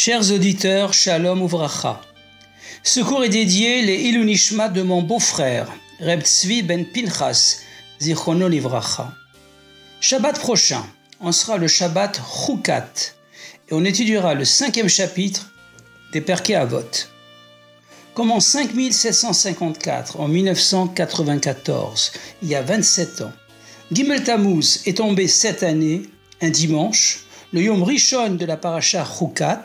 Chers auditeurs, Shalom Uvracha. Ce cours est dédié les Ilou Nishma de mon beau-frère, Reb Tzvi ben Pinchas, Zichrono Livracha. Shabbat prochain, on sera le Shabbat Chukat et on étudiera le 5e chapitre des Perkei Avot. Comme en 5754, en 1994, il y a 27 ans, Gimel Tammuz est tombé cette année, un dimanche, le Yom Rishon de la Parasha Chukat,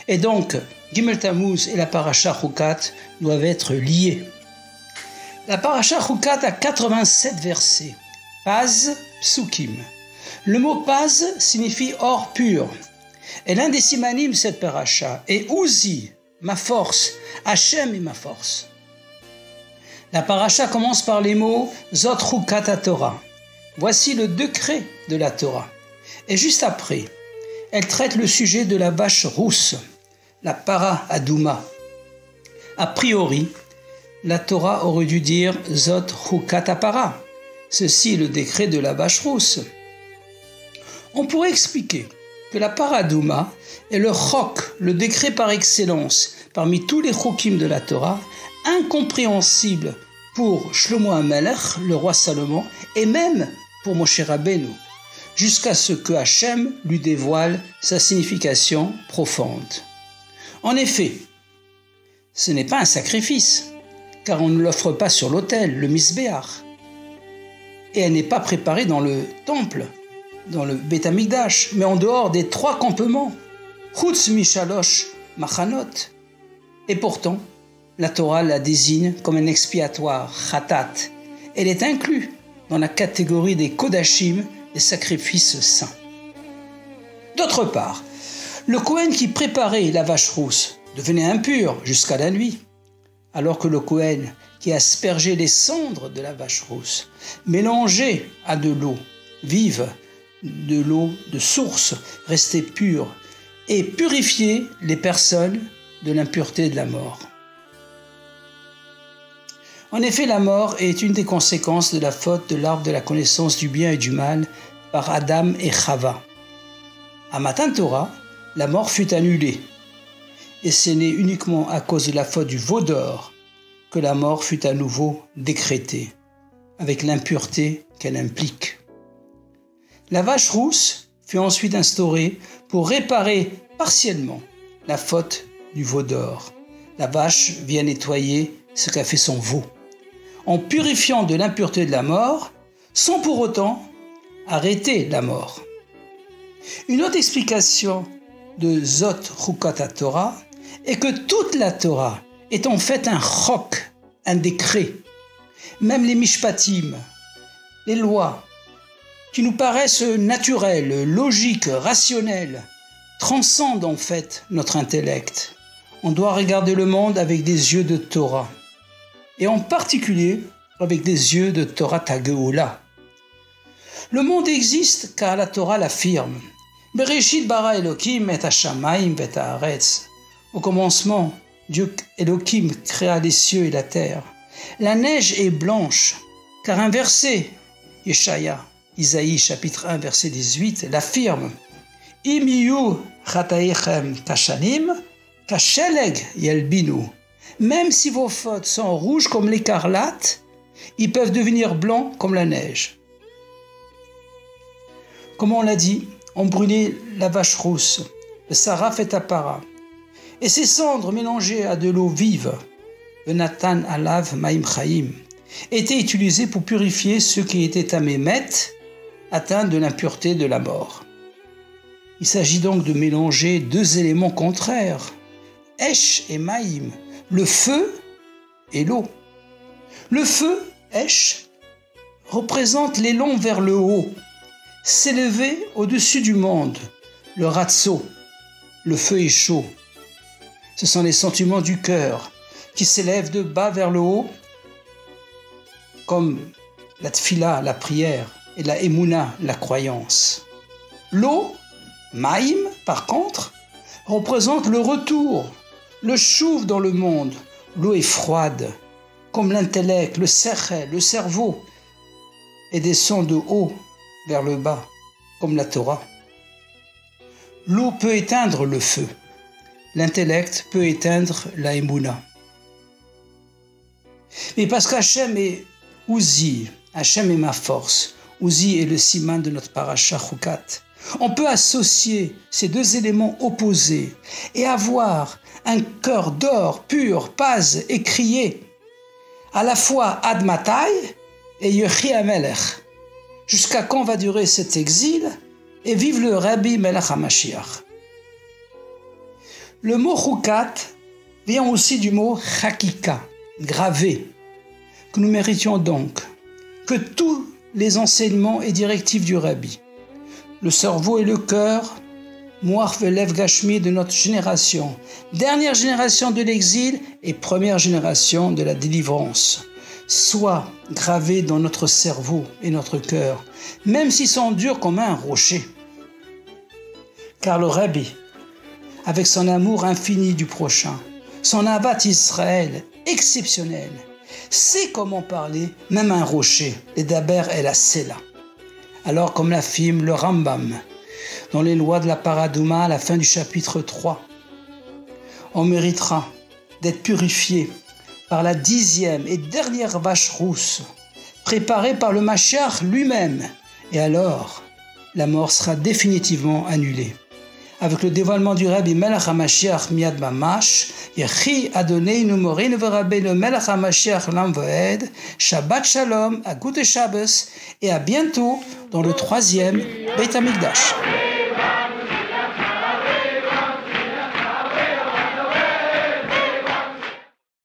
et donc Gimel Tammuz et la Parasha Chukat doivent être liés. La Parasha Chukat a 87 versets, Paz, Psukim. Le mot Paz signifie or pur, et l'un des simanim de cette Parasha est Uzi, ma force, Hachem est ma force. La Parasha commence par les mots Zot Chukat HaTorah. Voici le décret de la Torah. Et juste après, elle traite le sujet de la vache rousse, la para adouma. A priori, la Torah aurait dû dire Zot Chukat HaPara. Ceci est le décret de la vache rousse. On pourrait expliquer que la para adouma est le chok, le décret par excellence, parmi tous les chokim de la Torah, incompréhensible pour Shlomo HaMelech, le roi Salomon, et même pour Moshe Rabbeinu, jusqu'à ce que Hachem lui dévoile sa signification profonde. En effet, ce n'est pas un sacrifice, car on ne l'offre pas sur l'autel, le Misbéach, et elle n'est pas préparée dans le temple, dans le Beth Amikdash, mais en dehors des 3 campements, Chutz Mishalosh Machanot. Et pourtant, la Torah la désigne comme un expiatoire, Chatat. Elle est inclue dans la catégorie des Kodashim, des sacrifices saints. D'autre part, le Kohen qui préparait la vache rousse devenait impur jusqu'à la nuit, alors que le Kohen qui aspergeait les cendres de la vache rousse, mélangé à de l'eau vive, de l'eau de source, restait pur et purifiait les personnes de l'impureté de la mort. En effet, la mort est une des conséquences de la faute de l'arbre de la connaissance du bien et du mal par Adam et Chava. À Matan Torah, la mort fut annulée, et ce n'est uniquement à cause de la faute du veau d'or que la mort fut à nouveau décrétée, avec l'impureté qu'elle implique. La vache rousse fut ensuite instaurée pour réparer partiellement la faute du veau d'or. La vache vient nettoyer ce qu'a fait son veau, en purifiant de l'impureté de la mort, sans pour autant arrêter la mort. Une autre explication de Zot Chukat HaTorah est que toute la Torah est en fait un chok, un décret. Même les mishpatim, les lois, qui nous paraissent naturelles, logiques, rationnelles, transcendent en fait notre intellect. On doit regarder le monde avec des yeux de Torah, et en particulier avec des yeux de Torah Tageoula. Le monde existe car la Torah l'affirme. Bereshit bara Elohim et hashamayim vet haaretz. Au commencement, Dieu Elohim créa les cieux et la terre. La neige est blanche, car un verset, Yeshaya, Isaïe chapitre 1 verset 18, l'affirme. Im yu chataechem kashanim, kasheleg yelbinu. Même si vos fautes sont rouges comme l'écarlate, ils peuvent devenir blancs comme la neige. Comme on l'a dit, on brûlait la vache rousse, le saraf et apara, et ses cendres mélangées à de l'eau vive, le natan alav maim chaim, étaient utilisées pour purifier ceux qui étaient amémet, atteints de l'impureté de la mort. Il s'agit donc de mélanger 2 éléments contraires, Esh et Maïm, le feu et l'eau. Le feu, Esh, représente l'élan vers le haut, s'élever au-dessus du monde, le ratso, le feu est chaud. Ce sont les sentiments du cœur qui s'élèvent de bas vers le haut, comme la tfila, la prière, et la émouna, la croyance. L'eau, Maïm, par contre, représente le retour, le chouv dans le monde. L'eau est froide, comme l'intellect, le sechel, le cerveau, et descend de haut vers le bas, comme la Torah. L'eau peut éteindre le feu, l'intellect peut éteindre la émouna. Mais parce qu'Hachem est Uzi, Hachem est ma force, Uzi est le siman de notre parasha Chukat, on peut associer ces deux éléments opposés et avoir un cœur d'or pur, paz et crier à la fois Ad Matai et Yechi HaMelech. Jusqu'à quand va durer cet exil et vive le Rabbi Melech HaMashiach. Le mot Chukat vient aussi du mot Chakika, gravé, que nous méritions donc que tous les enseignements et directives du Rabbi, le cerveau et le cœur, Moach Velev Gashmi de notre génération, dernière génération de l'exil et première génération de la délivrance, soient gravés dans notre cerveau et notre cœur, même s'ils sont durs comme un rocher. Car le Rabbi, avec son amour infini du prochain, son avat Israël exceptionnel, sait comment parler même un rocher, les daber et la sela. Alors comme l'affirme le Rambam, dans les lois de la Paradouma à la fin du chapitre 3, on méritera d'être purifié par la 10e et dernière vache rousse, préparée par le Mashiach lui-même, et alors la mort sera définitivement annulée. Avec le dévoilement du Rabbi Melech HaMashiach Miad Mamash, Yechi Adoneinu Moreinu V'Rabbeinu Melech HaMashiach Olam Va'ed, Shabbat Shalom, à Gute Shabbos, et à bientôt dans le 3e Beit HaMikdash.